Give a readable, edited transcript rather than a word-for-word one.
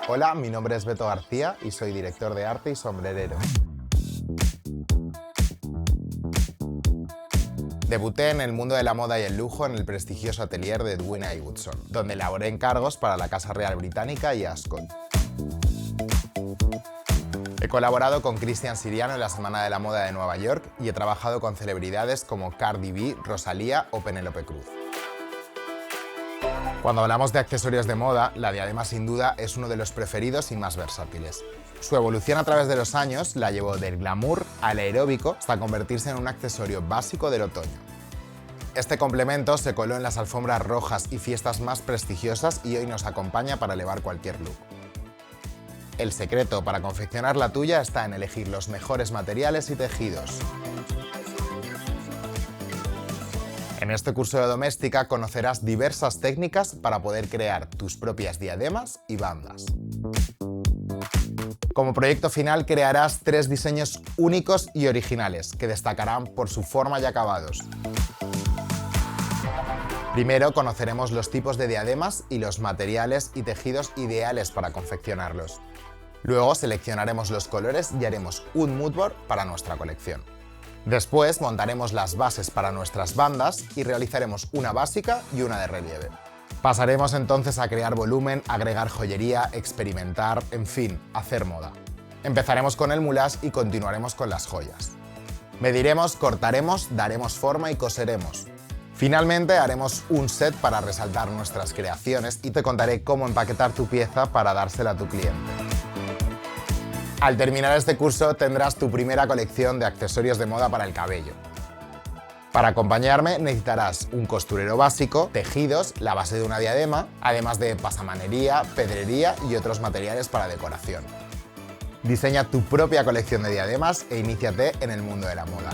Hola, mi nombre es Beto García y soy director de arte y sombrerero. Debuté en el mundo de la moda y el lujo en el prestigioso atelier de Edwin Woodson, donde elaboré encargos para la Casa Real Británica y Ascot. He colaborado con Christian Siriano en la Semana de la Moda de Nueva York y he trabajado con celebridades como Cardi B, Rosalía o Penélope Cruz. Cuando hablamos de accesorios de moda, la diadema sin duda es uno de los preferidos y más versátiles. Su evolución a través de los años la llevó del glamour al aeróbico hasta convertirse en un accesorio básico del otoño. Este complemento se coló en las alfombras rojas y fiestas más prestigiosas y hoy nos acompaña para elevar cualquier look. El secreto para confeccionar la tuya está en elegir los mejores materiales y tejidos. En este curso de doméstica conocerás diversas técnicas para poder crear tus propias diademas y bandas. Como proyecto final crearás 3 diseños únicos y originales que destacarán por su forma y acabados. Primero conoceremos los tipos de diademas y los materiales y tejidos ideales para confeccionarlos. Luego seleccionaremos los colores y haremos un moodboard para nuestra colección. Después montaremos las bases para nuestras bandas y realizaremos una básica y una de relieve. Pasaremos entonces a crear volumen, agregar joyería, experimentar, en fin, hacer moda. Empezaremos con el mulage y continuaremos con las joyas. Mediremos, cortaremos, daremos forma y coseremos. Finalmente haremos un set para resaltar nuestras creaciones y te contaré cómo empaquetar tu pieza para dársela a tu cliente. Al terminar este curso tendrás tu primera colección de accesorios de moda para el cabello. Para acompañarme necesitarás un costurero básico, tejidos, la base de una diadema, además de pasamanería, pedrería y otros materiales para decoración. Diseña tu propia colección de diademas e iníciate en el mundo de la moda.